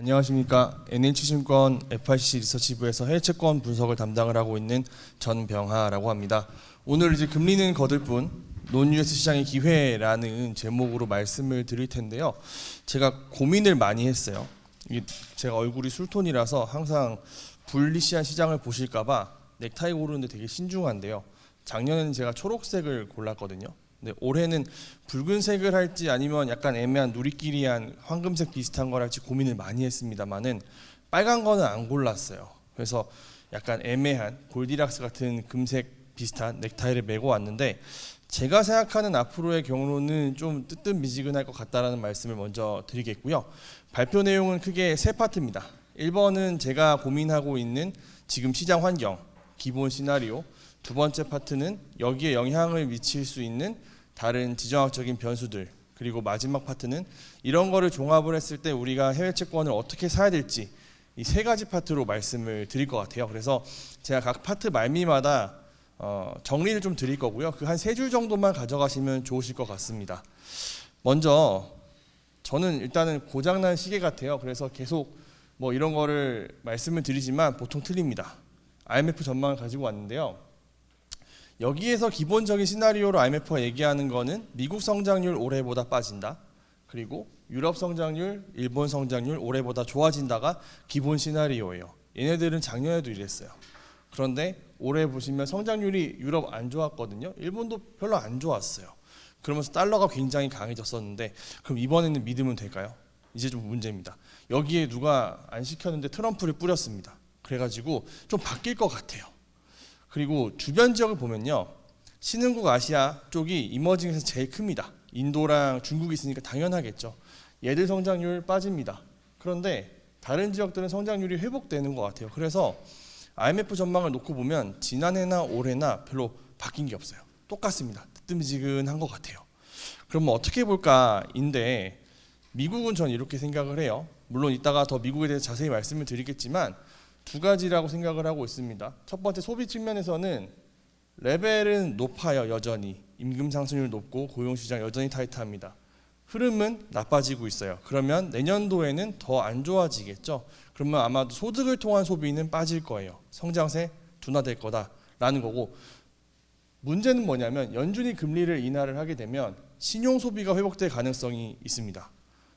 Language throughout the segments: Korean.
안녕하십니까. NH증권 FICC 리서치부에서 해외채권 분석을 담당을 하고 있는 전병하라고 합니다. 오늘 이제 금리는 거들 뿐 논US 시장의 기회라는 제목으로 말씀을 드릴 텐데요. 제가 고민을 많이 했어요. 이게 제가 얼굴이 술톤이라서 항상 불리시한 시장을 보실까봐 넥타이 고르는데 되게 신중한데요. 작년에는 제가 초록색을 골랐거든요. 근데 올해는 붉은색을 할지 아니면 약간 애매한 누리끼리한 황금색 비슷한 걸 할지 고민을 많이 했습니다만은 빨간 거는 안 골랐어요. 그래서 약간 애매한 골디락스 같은 금색 비슷한 넥타이를 메고 왔는데, 제가 생각하는 앞으로의 경로는 좀 뜨뜻미지근할 것 같다라는 말씀을 먼저 드리겠고요. 발표 내용은 크게 세 파트입니다. 1번은 제가 고민하고 있는 지금 시장 환경, 기본 시나리오. 두 번째 파트는 여기에 영향을 미칠 수 있는 다른 지정학적인 변수들. 그리고 마지막 파트는 이런 거를 종합을 했을 때 우리가 해외 채권을 어떻게 사야 될지, 이 세 가지 파트로 말씀을 드릴 것 같아요. 그래서 제가 각 파트 말미마다 정리를 좀 드릴 거고요. 그 한 세 줄 정도만 가져가시면 좋으실 것 같습니다. 먼저 저는 일단은 고장난 시계 같아요. 그래서 계속 뭐 이런 거를 말씀을 드리지만 보통 틀립니다. IMF 전망을 가지고 왔는데요. 여기에서 기본적인 시나리오로 IMF가 얘기하는 거는 미국 성장률 올해보다 빠진다. 그리고 유럽 성장률, 일본 성장률 올해보다 좋아진다가 기본 시나리오예요. 얘네들은 작년에도 이랬어요. 그런데 올해 보시면 성장률이 유럽 안 좋았거든요. 일본도 별로 안 좋았어요. 그러면서 달러가 굉장히 강해졌었는데, 그럼 이번에는 믿으면 될까요? 이제 좀 문제입니다. 여기에 누가 안 시켰는데 트럼프를 뿌렸습니다. 그래가지고 좀 바뀔 것 같아요. 그리고 주변 지역을 보면요, 신흥국 아시아 쪽이 이머징에서 제일 큽니다. 인도랑 중국이 있으니까 당연하겠죠. 얘들 성장률 빠집니다. 그런데 다른 지역들은 성장률이 회복되는 것 같아요. 그래서 IMF 전망을 놓고 보면 지난해나 올해나 별로 바뀐 게 없어요. 똑같습니다. 뜨뜻미지근한 것 같아요. 그럼 어떻게 볼까인데, 미국은 전 이렇게 생각을 해요. 물론 이따가 더 미국에 대해서 자세히 말씀을 드리겠지만 두 가지라고 생각을 하고 있습니다. 첫 번째, 소비 측면에서는 레벨은 높아요. 여전히 임금 상승률 높고 고용시장 여전히 타이트합니다. 흐름은 나빠지고 있어요. 그러면 내년도에는 더 안 좋아지겠죠. 그러면 아마도 소득을 통한 소비는 빠질 거예요. 성장세 둔화될 거다라는 거고, 문제는 뭐냐면 연준이 금리를 인하를 하게 되면 신용 소비가 회복될 가능성이 있습니다.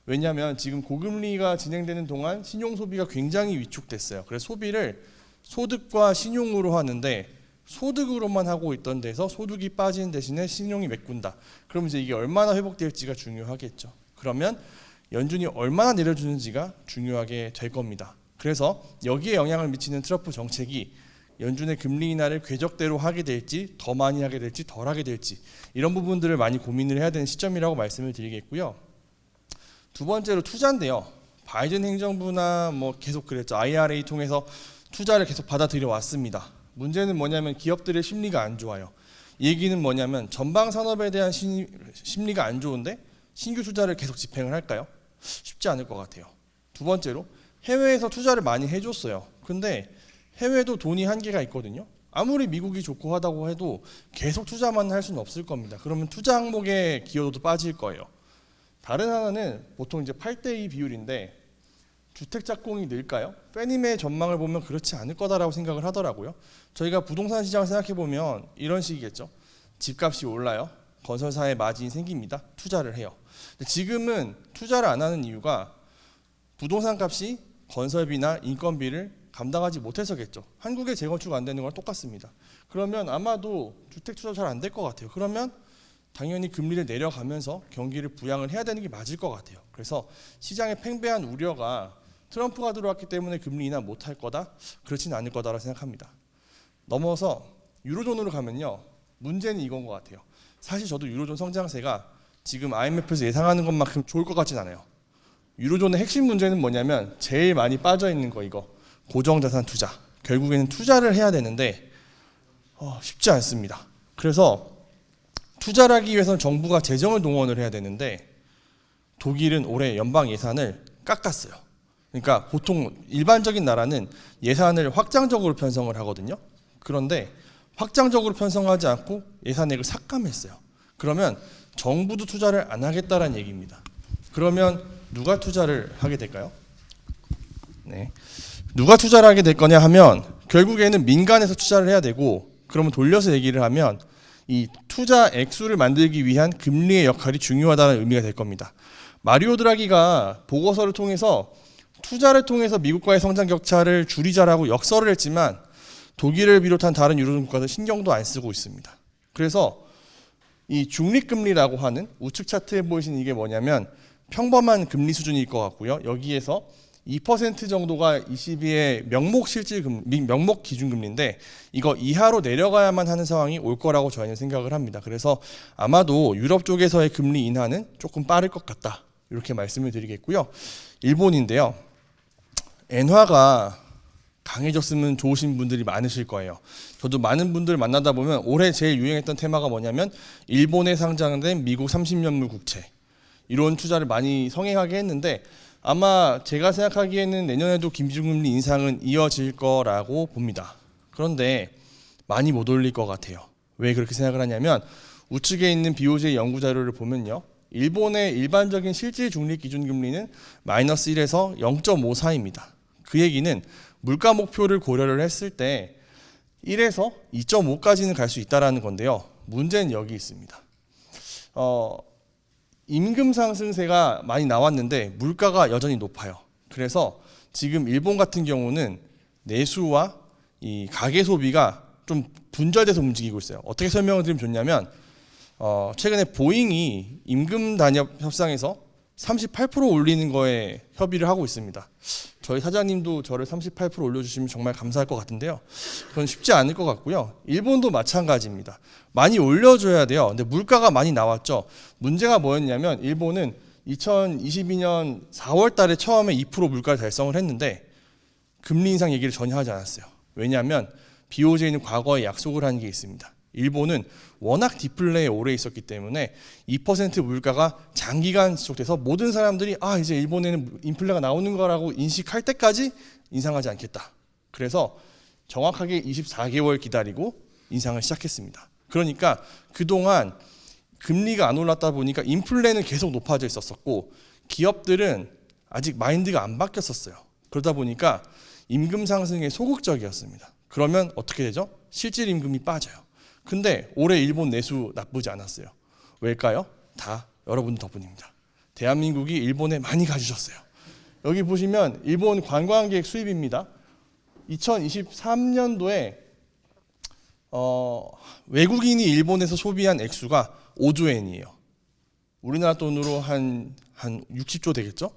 왜냐하면 지금 고금리가 진행되는 동안 신용 소비가 굉장히 위축됐어요. 그래서 소비를 소득과 신용으로 하는데, 소득으로만 하고 있던 데서 소득이 빠지는 대신에 신용이 메꾼다. 그럼 이제 이게 얼마나 회복될지가 중요하겠죠. 그러면 연준이 얼마나 내려주는지가 중요하게 될 겁니다. 그래서 여기에 영향을 미치는 트럼프 정책이 연준의 금리 인하를 궤적대로 하게 될지, 더 많이 하게 될지, 덜 하게 될지, 이런 부분들을 많이 고민을 해야 되는 시점이라고 말씀을 드리겠고요. 두 번째로 투자인데요. 바이든 행정부나 뭐 계속 그랬죠. IRA 통해서 투자를 계속 받아들여 왔습니다. 문제는 뭐냐면 기업들의 심리가 안 좋아요. 이 얘기는 뭐냐면 전방 산업에 대한 심리가 안 좋은데 신규 투자를 계속 집행을 할까요? 쉽지 않을 것 같아요. 두 번째로, 해외에서 투자를 많이 해줬어요. 근데 해외도 돈이 한계가 있거든요. 아무리 미국이 좋고 하다고 해도 계속 투자만 할 수는 없을 겁니다. 그러면 투자 항목의 기여도도 빠질 거예요. 다른 하나는 보통 이제 8대2 비율인데, 주택 착공이 늘까요? 페니메의 전망을 보면 그렇지 않을 거다라고 생각을 하더라고요. 저희가 부동산 시장을 생각해 보면 이런 식이겠죠. 집값이 올라요. 건설사의 마진이 생깁니다. 투자를 해요. 근데 지금은 투자를 안 하는 이유가 부동산 값이 건설비나 인건비를 감당하지 못해서겠죠. 한국에 재건축 안 되는 건 똑같습니다. 그러면 아마도 주택 투자 잘 안 될 것 같아요. 그러면 당연히 금리를 내려가면서 경기를 부양을 해야 되는 게 맞을 것 같아요. 그래서 시장의 팽배한 우려가 트럼프가 들어왔기 때문에 금리 인하 못할 거다? 그렇지는 않을 거다라고 생각합니다. 넘어서 유로존으로 가면요, 문제는 이건 것 같아요. 사실 저도 유로존 성장세가 지금 IMF에서 예상하는 것만큼 좋을 것 같진 않아요. 유로존의 핵심 문제는 뭐냐면 제일 많이 빠져있는 거, 이거 고정자산 투자. 결국에는 투자를 해야 되는데 쉽지 않습니다. 그래서 투자를 하기 위해서는 정부가 재정을 동원을 해야 되는데, 독일은 올해 연방 예산을 깎았어요. 그러니까 보통 일반적인 나라는 예산을 확장적으로 편성을 하거든요. 그런데 확장적으로 편성하지 않고 예산액을 삭감했어요. 그러면 정부도 투자를 안 하겠다라는 얘기입니다. 그러면 누가 투자를 하게 될까요? 네. 누가 투자를 하게 될 거냐 하면 결국에는 민간에서 투자를 해야 되고, 그러면 돌려서 얘기를 하면 이 투자 액수를 만들기 위한 금리의 역할이 중요하다는 의미가 될 겁니다. 마리오 드라기가 보고서를 통해서 투자를 통해서 미국과의 성장 격차를 줄이자라고 역설을 했지만 독일을 비롯한 다른 유럽 국가들 신경도 안 쓰고 있습니다. 그래서 이 중립금리라고 하는 우측 차트에 보이시는 이게 뭐냐면 평범한 금리 수준일 것 같고요. 여기에서 2% 정도가 22의 명목 기준금리인데 이거 이하로 내려가야만 하는 상황이 올 거라고 저희는 생각을 합니다. 그래서 아마도 유럽 쪽에서의 금리 인하는 조금 빠를 것 같다, 이렇게 말씀을 드리겠고요. 일본인데요. 엔화가 강해졌으면 좋으신 분들이 많으실 거예요. 저도 많은 분들 만나다 보면 올해 제일 유행했던 테마가 뭐냐면 일본에 상장된 미국 30년물 국채, 이런 투자를 많이 성행하게 했는데 아마 제가 생각하기에는 내년에도 기준금리 인상은 이어질 거라고 봅니다. 그런데 많이 못 올릴 것 같아요. 왜 그렇게 생각을 하냐면 우측에 있는 BOJ 연구 자료를 보면요. 일본의 일반적인 실질 중립 기준금리는 마이너스 1에서 0.54입니다. 그 얘기는 물가 목표를 고려를 했을 때 1에서 2.5까지는 갈 수 있다는 건데요. 문제는 여기 있습니다. 임금 상승세가 많이 나왔는데 물가가 여전히 높아요. 그래서 지금 일본 같은 경우는 내수와 이 가계 소비가 좀 분절돼서 움직이고 있어요. 어떻게 설명을 드리면 좋냐면 최근에 보잉이 임금 단협 협상에서 38% 올리는 거에 협의를 하고 있습니다. 저희 사장님도 저를 38% 올려주시면 정말 감사할 것 같은데요. 그건 쉽지 않을 것 같고요. 일본도 마찬가지입니다. 많이 올려줘야 돼요. 근데 물가가 많이 나왔죠. 문제가 뭐였냐면 일본은 2022년 4월 달에 처음에 2% 물가를 달성을 했는데 금리 인상 얘기를 전혀 하지 않았어요. 왜냐하면 BOJ는 과거에 약속을 한 게 있습니다. 일본은 워낙 디플레에 오래 있었기 때문에 2% 물가가 장기간 지속돼서 모든 사람들이 이제 일본에는 인플레가 나오는 거라고 인식할 때까지 인상하지 않겠다. 그래서 정확하게 24개월 기다리고 인상을 시작했습니다. 그러니까 그동안 금리가 안 올랐다 보니까 인플레는 계속 높아져 있었었고 기업들은 아직 마인드가 안 바뀌었었어요. 그러다 보니까 임금 상승에 소극적이었습니다. 그러면 어떻게 되죠? 실질 임금이 빠져요. 근데 올해 일본 내수 나쁘지 않았어요. 왜일까요? 다 여러분 덕분입니다. 대한민국이 일본에 많이 가주셨어요. 여기 보시면 일본 관광객 수입입니다. 2023년도에 외국인이 일본에서 소비한 액수가 5조 엔이에요. 우리나라 돈으로 한 60조 되겠죠?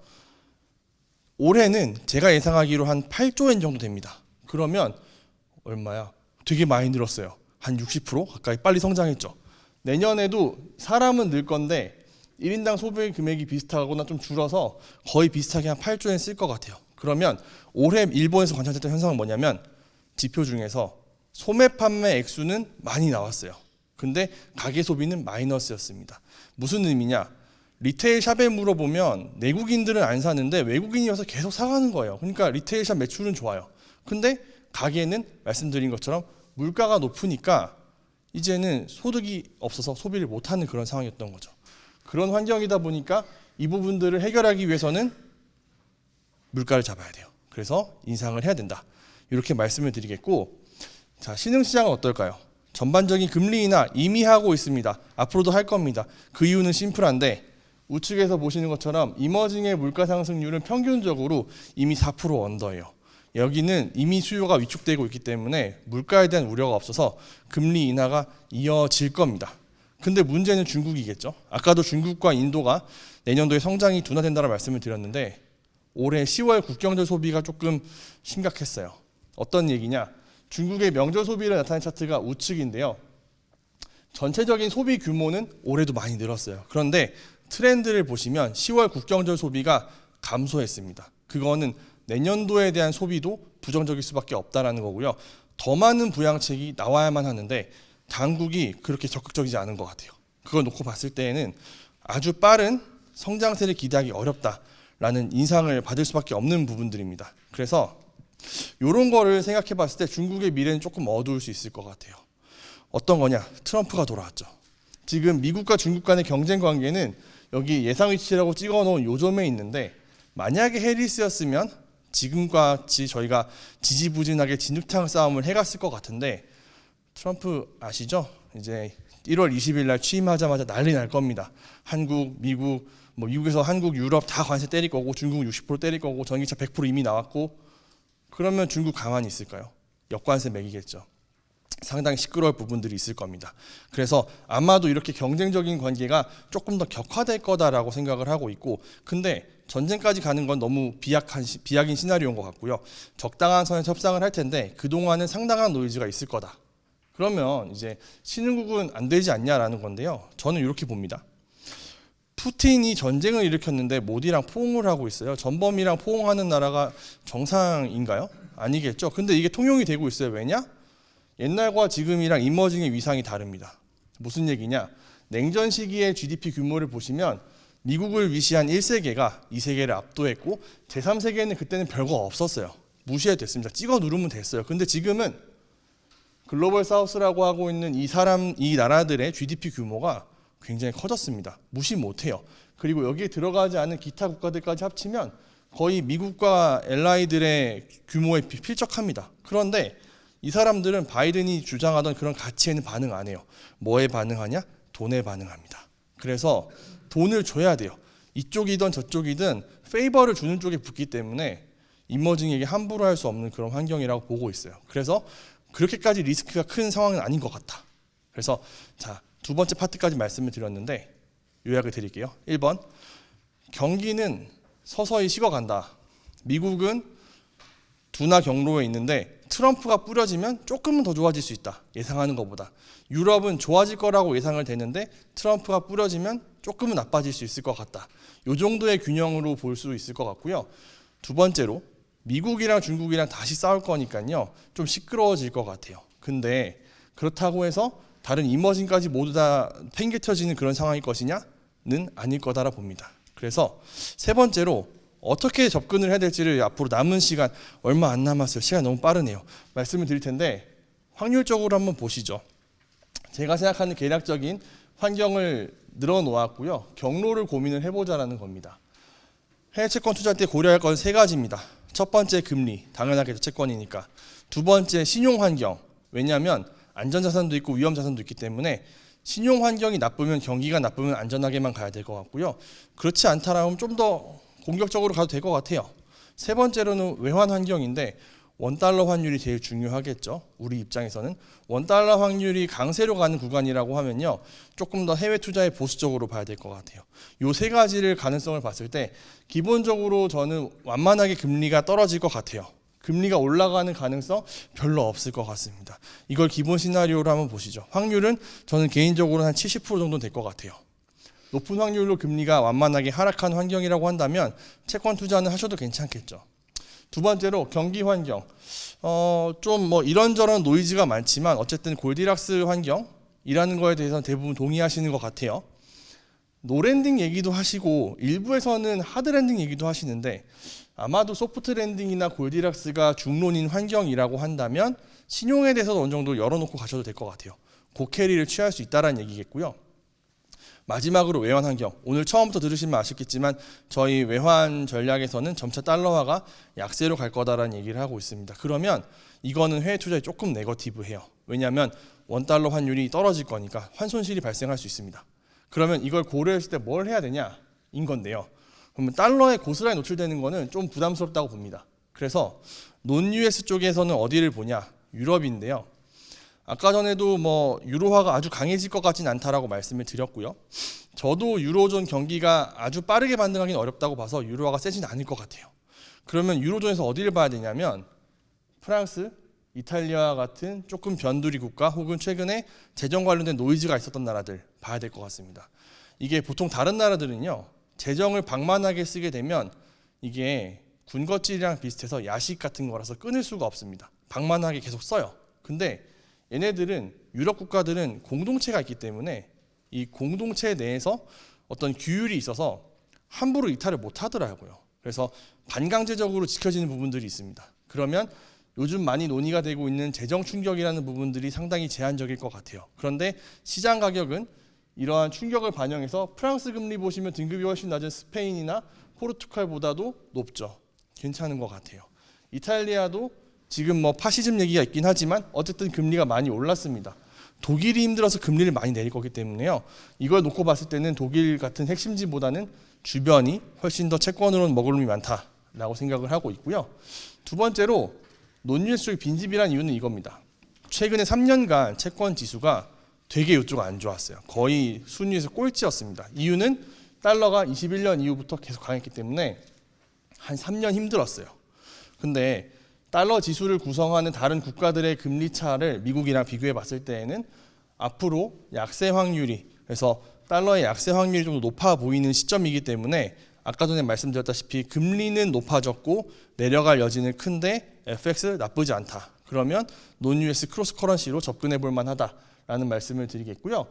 올해는 제가 예상하기로 한 8조 엔 정도 됩니다. 그러면 얼마야? 되게 많이 늘었어요. 한 60% 가까이 빨리 성장했죠. 내년에도 사람은 늘 건데 1인당 소비 금액이 비슷하거나 좀 줄어서 거의 비슷하게 한 8조 엔 쓸 것 같아요. 그러면 올해 일본에서 관찰됐던 현상은 뭐냐면 지표 중에서 소매 판매 액수는 많이 나왔어요. 근데 가계 소비는 마이너스였습니다. 무슨 의미냐? 리테일 샵에 물어보면 내국인들은 안 사는데 외국인이어서 계속 사가는 거예요. 그러니까 리테일 샵 매출은 좋아요. 근데 가계는 말씀드린 것처럼 물가가 높으니까 이제는 소득이 없어서 소비를 못하는 그런 상황이었던 거죠. 그런 환경이다 보니까 이 부분들을 해결하기 위해서는 물가를 잡아야 돼요. 그래서 인상을 해야 된다. 이렇게 말씀을 드리겠고, 자, 신흥시장은 어떨까요? 전반적인 금리 인하 이미 하고 있습니다. 앞으로도 할 겁니다. 그 이유는 심플한데 우측에서 보시는 것처럼 이머징의 물가 상승률은 평균적으로 이미 4% 언더예요. 여기는 이미 수요가 위축되고 있기 때문에 물가에 대한 우려가 없어서 금리 인하가 이어질 겁니다. 근데 문제는 중국이겠죠. 아까도 중국과 인도가 내년도에 성장이 둔화된다는 말씀을 드렸는데 올해 10월 국경절 소비가 조금 심각했어요. 어떤 얘기냐? 중국의 명절 소비를 나타낸 차트가 우측인데요. 전체적인 소비 규모는 올해도 많이 늘었어요. 그런데 트렌드를 보시면 10월 국경절 소비가 감소했습니다. 그거는 내년도에 대한 소비도 부정적일 수밖에 없다는 거고요. 더 많은 부양책이 나와야만 하는데 당국이 그렇게 적극적이지 않은 것 같아요. 그걸 놓고 봤을 때에는 아주 빠른 성장세를 기대하기 어렵다라는 인상을 받을 수밖에 없는 부분들입니다. 그래서 이런 거를 생각해 봤을 때 중국의 미래는 조금 어두울 수 있을 것 같아요. 어떤 거냐? 트럼프가 돌아왔죠. 지금 미국과 중국 간의 경쟁 관계는 여기 예상 위치라고 찍어 놓은 요점에 있는데 만약에 해리스였으면 지금과 같이 저희가 지지부진하게 진흙탕 싸움을 해갔을 것 같은데 트럼프 아시죠? 이제 1월 20일 날 취임하자마자 난리 날 겁니다. 한국, 미국, 미국에서 한국, 유럽 다 관세 때릴 거고 중국은 60% 때릴 거고 전기차 100% 이미 나왔고 그러면 중국 가만히 있을까요? 역관세 매기겠죠. 상당히 시끄러울 부분들이 있을 겁니다. 그래서 아마도 이렇게 경쟁적인 관계가 조금 더 격화될 거다라고 생각을 하고 있고 근데 전쟁까지 가는 건 너무 비약인 시나리오인 것 같고요. 적당한 선에서 협상을 할 텐데 그동안은 상당한 노이즈가 있을 거다. 그러면 이제 신흥국은 안 되지 않냐라는 건데요. 저는 이렇게 봅니다. 푸틴이 전쟁을 일으켰는데 모디랑 포옹을 하고 있어요. 전범이랑 포옹하는 나라가 정상인가요? 아니겠죠. 근데 이게 통용이 되고 있어요. 왜냐? 옛날과 지금이랑 이머징의 위상이 다릅니다. 무슨 얘기냐? 냉전 시기의 GDP 규모를 보시면 미국을 위시한 1세계가 2세계를 압도했고 제3세계는 그때는 별거 없었어요. 무시해도 됐습니다. 찍어 누르면 됐어요. 근데 지금은 글로벌 사우스라고 하고 있는 이 나라들의 GDP 규모가 굉장히 커졌습니다. 무시 못해요. 그리고 여기에 들어가지 않은 기타 국가들까지 합치면 거의 미국과 알라이들의 규모에 필적합니다. 그런데 이 사람들은 바이든이 주장하던 그런 가치에는 반응 안 해요. 뭐에 반응하냐? 돈에 반응합니다. 그래서 돈을 줘야 돼요. 이쪽이든 저쪽이든 페이버를 주는 쪽에 붙기 때문에 이머징에게 함부로 할 수 없는 그런 환경이라고 보고 있어요. 그래서 그렇게까지 리스크가 큰 상황은 아닌 것 같다. 그래서 두 번째 파트까지 말씀을 드렸는데 요약을 드릴게요. 1번, 경기는 서서히 식어간다. 미국은 둔화 경로에 있는데 트럼프가 뿌려지면 조금은 더 좋아질 수 있다. 예상하는 것보다. 유럽은 좋아질 거라고 예상을 되는데 트럼프가 뿌려지면 조금은 나빠질 수 있을 것 같다. 이 정도의 균형으로 볼 수 있을 것 같고요. 두 번째로 미국이랑 중국이랑 다시 싸울 거니까요. 좀 시끄러워질 것 같아요. 근데 그렇다고 해서 다른 이머징까지 모두 다 팽개쳐지는 그런 상황일 것이냐는 아닐 거다라 봅니다. 그래서 세 번째로 어떻게 접근을 해야 될지를 앞으로 남은 시간 얼마 안 남았어요. 시간이 너무 빠르네요. 말씀을 드릴 텐데 확률적으로 한번 보시죠. 제가 생각하는 계략적인 환경을 늘어놓았고요. 경로를 고민을 해보자라는 겁니다. 해외 채권 투자할 때 고려할 건 세 가지입니다. 첫 번째 금리, 당연하게 채권이니까. 두 번째 신용 환경, 왜냐하면 안전자산도 있고 위험자산도 있기 때문에 신용 환경이 나쁘면 경기가 나쁘면 안전하게만 가야 될 것 같고요. 그렇지 않다라면 좀 더 공격적으로 가도 될 것 같아요. 세 번째로는 외환 환경인데 원달러 환율이 제일 중요하겠죠. 우리 입장에서는 원달러 환율이 강세로 가는 구간이라고 하면요. 조금 더 해외 투자에 보수적으로 봐야 될 것 같아요. 이 세 가지를 가능성을 봤을 때 기본적으로 저는 완만하게 금리가 떨어질 것 같아요. 금리가 올라가는 가능성 별로 없을 것 같습니다. 이걸 기본 시나리오로 한번 보시죠. 확률은 저는 개인적으로 한 70% 정도 될 것 같아요. 높은 확률로 금리가 완만하게 하락한 환경이라고 한다면 채권 투자는 하셔도 괜찮겠죠. 두 번째로 경기 환경. 좀 이런저런 노이즈가 많지만 어쨌든 골디락스 환경이라는 거에 대해서는 대부분 동의하시는 것 같아요. 노랜딩 얘기도 하시고 일부에서는 하드랜딩 얘기도 하시는데 아마도 소프트 랜딩이나 골디락스가 중론인 환경이라고 한다면 신용에 대해서도 어느 정도 열어놓고 가셔도 될 것 같아요. 고캐리를 취할 수 있다는 얘기겠고요. 마지막으로 외환 환경. 오늘 처음부터 들으시면 아시겠지만 저희 외환 전략에서는 점차 달러화가 약세로 갈 거다라는 얘기를 하고 있습니다. 그러면 이거는 해외 투자에 조금 네거티브해요. 왜냐하면 원달러 환율이 떨어질 거니까 환손실이 발생할 수 있습니다. 그러면 이걸 고려했을 때 뭘 해야 되냐인 건데요. 그러면 달러에 고스란히 노출되는 거는 좀 부담스럽다고 봅니다. 그래서 논 US 쪽에서는 어디를 보냐? 유럽인데요. 아까 전에도 유로화가 아주 강해질 것 같진 않다라고 말씀을 드렸고요. 저도 유로존 경기가 아주 빠르게 반등하기는 어렵다고 봐서 유로화가 세진 않을 것 같아요. 그러면 유로존에서 어디를 봐야 되냐면 프랑스, 이탈리아 같은 조금 변두리 국가 혹은 최근에 재정 관련된 노이즈가 있었던 나라들 봐야 될 것 같습니다. 이게 보통 다른 나라들은요. 재정을 방만하게 쓰게 되면 이게 군것질이랑 비슷해서 야식 같은 거라서 끊을 수가 없습니다. 방만하게 계속 써요. 근데 얘네들은 유럽 국가들은 공동체가 있기 때문에 이 공동체 내에서 어떤 규율이 있어서 함부로 이탈을 못 하더라고요. 그래서 반강제적으로 지켜지는 부분들이 있습니다. 그러면 요즘 많이 논의가 되고 있는 재정 충격이라는 부분들이 상당히 제한적일 것 같아요. 그런데 시장 가격은 이러한 충격을 반영해서 프랑스 금리 보시면 등급이 훨씬 낮은 스페인이나 포르투갈보다도 높죠. 괜찮은 것 같아요. 이탈리아도 지금 뭐 파시즘 얘기가 있긴 하지만 어쨌든 금리가 많이 올랐습니다. 독일이 힘들어서 금리를 많이 내릴 거기 때문에요. 이걸 놓고 봤을 때는 독일 같은 핵심지보다는 주변이 훨씬 더 채권으로는 먹을 놈이 많다라고 생각을 하고 있고요. 두 번째로 논유에스 쪽이 빈집이란 이유는 이겁니다. 최근에 3년간 채권 지수가 되게 이쪽 안 좋았어요. 거의 순위에서 꼴찌였습니다. 이유는 달러가 21년 이후부터 계속 강했기 때문에 한 3년 힘들었어요. 근데 달러 지수를 구성하는 다른 국가들의 금리 차를 미국이랑 비교해 봤을 때에는 앞으로 약세 확률이, 그래서 달러의 약세 확률이 좀 높아 보이는 시점이기 때문에 아까 전에 말씀드렸다시피 금리는 높아졌고 내려갈 여지는 큰데 FX 나쁘지 않다. 그러면 논-US 크로스 커런시로 접근해 볼 만하다라는 말씀을 드리겠고요.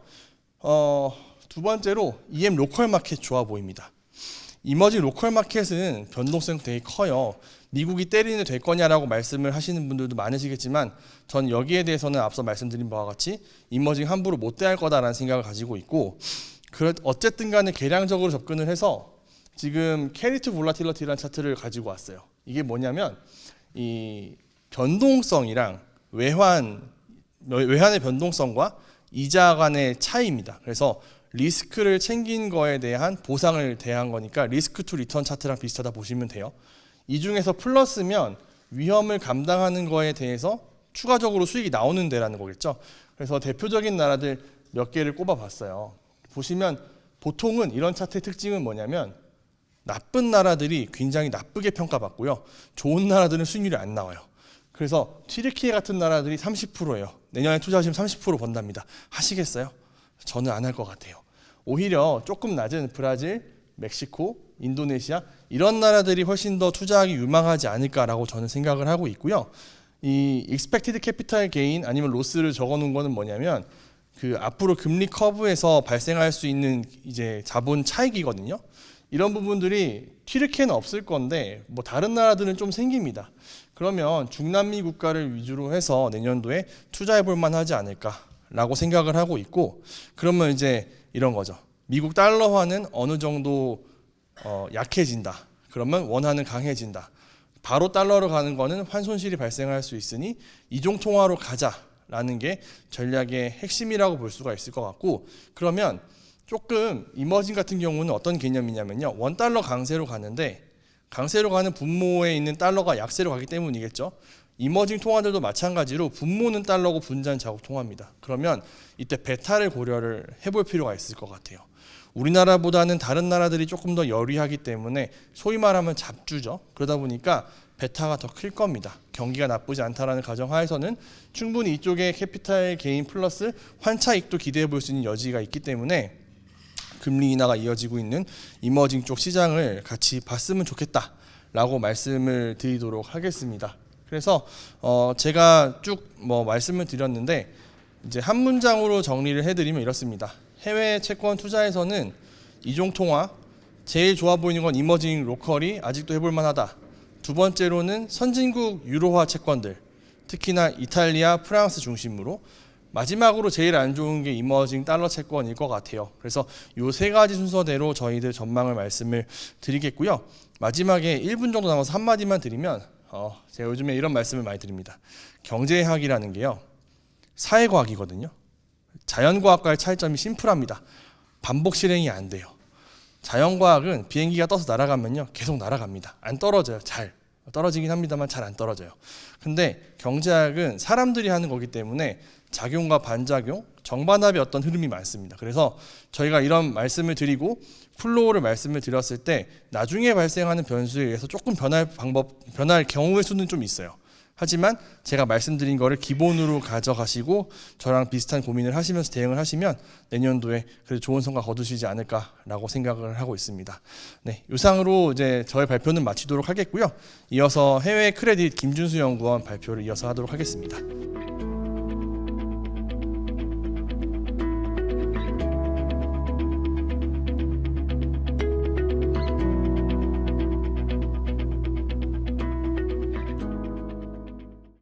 두 번째로 EM 로컬 마켓 좋아 보입니다. 이머징 로컬 마켓은 변동성 되게 커요. 미국이 때리는 될 거냐라고 말씀을 하시는 분들도 많으시겠지만 전 여기에 대해서는 앞서 말씀드린 바와 같이 이머징 함부로 못 대할 거다라는 생각을 가지고 있고, 어쨌든 간에 계량적으로 접근을 해서 지금 캐리 투 볼라틸리티라는 차트를 가지고 왔어요. 이게 뭐냐면 이 변동성이랑 외환의 변동성과 이자 간의 차이입니다. 그래서 리스크를 챙긴 거에 대한 보상을 대한 거니까 리스크 투 리턴 차트랑 비슷하다 보시면 돼요. 이 중에서 플러스면 위험을 감당하는 거에 대해서 추가적으로 수익이 나오는 데라는 거겠죠. 그래서 대표적인 나라들 몇 개를 꼽아봤어요. 보시면 보통은 이런 차트의 특징은 뭐냐면 나쁜 나라들이 굉장히 나쁘게 평가받고요. 좋은 나라들은 수익률이 안 나와요. 그래서 튀르키예 같은 나라들이 30%예요. 내년에 투자하시면 30% 번답니다. 하시겠어요? 저는 안 할 것 같아요. 오히려 조금 낮은 브라질, 멕시코, 인도네시아 이런 나라들이 훨씬 더 투자하기 유망하지 않을까라고 저는 생각을 하고 있고요. 이 expected capital gain 아니면 로스를 적어놓은 거는 뭐냐면 그 앞으로 금리 커브에서 발생할 수 있는 이제 자본 차익이거든요. 이런 부분들이 튀르키예는 없을 건데 뭐 다른 나라들은 좀 생깁니다. 그러면 중남미 국가를 위주로 해서 내년도에 투자해 볼 만하지 않을까라고 생각을 하고 있고, 그러면 이제 이런 거죠. 미국 달러화는 어느 정도 약해진다. 그러면 원화는 강해진다. 바로 달러로 가는 거는 환손실이 발생할 수 있으니 이종 통화로 가자라는 게 전략의 핵심이라고 볼 수가 있을 것 같고, 그러면 조금 이머징 같은 경우는 어떤 개념이냐면요. 원달러 강세로 가는데 강세로 가는 분모에 있는 달러가 약세로 가기 때문이겠죠. 이머징 통화들도 마찬가지로 분모는 달러고 분자는 자국 통화입니다. 그러면 이때 베타를 고려를 해볼 필요가 있을 것 같아요. 우리나라보다는 다른 나라들이 조금 더 여리하기 때문에 소위 말하면 잡주죠. 그러다 보니까 베타가 더 클 겁니다. 경기가 나쁘지 않다라는 가정하에서는 충분히 이쪽에 캐피탈 게인 플러스 환차익도 기대해 볼 수 있는 여지가 있기 때문에 금리 인하가 이어지고 있는 이머징 쪽 시장을 같이 봤으면 좋겠다라고 말씀을 드리도록 하겠습니다. 그래서 제가 쭉 뭐 말씀을 드렸는데 이제 한 문장으로 정리를 해드리면 이렇습니다. 해외 채권 투자에서는 이종 통화 제일 좋아 보이는 건 이머징 로컬이 아직도 해볼 만하다. 두 번째로는 선진국 유로화 채권들, 특히나 이탈리아, 프랑스 중심으로. 마지막으로 제일 안 좋은 게 이머징 달러 채권일 것 같아요. 그래서 이 세 가지 순서대로 저희들 전망을 말씀을 드리겠고요. 마지막에 1분 정도 남아서 한마디만 드리면 제가 요즘에 이런 말씀을 많이 드립니다. 경제학이라는 게요. 사회과학이거든요. 자연과학과의 차이점이 심플합니다. 반복 실행이 안 돼요. 자연과학은 비행기가 떠서 날아가면요. 계속 날아갑니다. 안 떨어져요. 잘. 떨어지긴 합니다만 잘 안 떨어져요. 근데 경제학은 사람들이 하는 거기 때문에 작용과 반작용, 정반합의 어떤 흐름이 많습니다. 그래서 저희가 이런 말씀을 드리고 플로우를 말씀을 드렸을 때 나중에 발생하는 변수에 의해서 조금 변할 경우의 수는 좀 있어요. 하지만 제가 말씀드린 거를 기본으로 가져가시고 저랑 비슷한 고민을 하시면서 대응을 하시면 내년도에 그래도 좋은 성과 거두시지 않을까라고 생각을 하고 있습니다. 네, 이상으로 이제 저의 발표는 마치도록 하겠고요. 이어서 해외 크레딧 김준수 연구원 발표를 이어서 하도록 하겠습니다.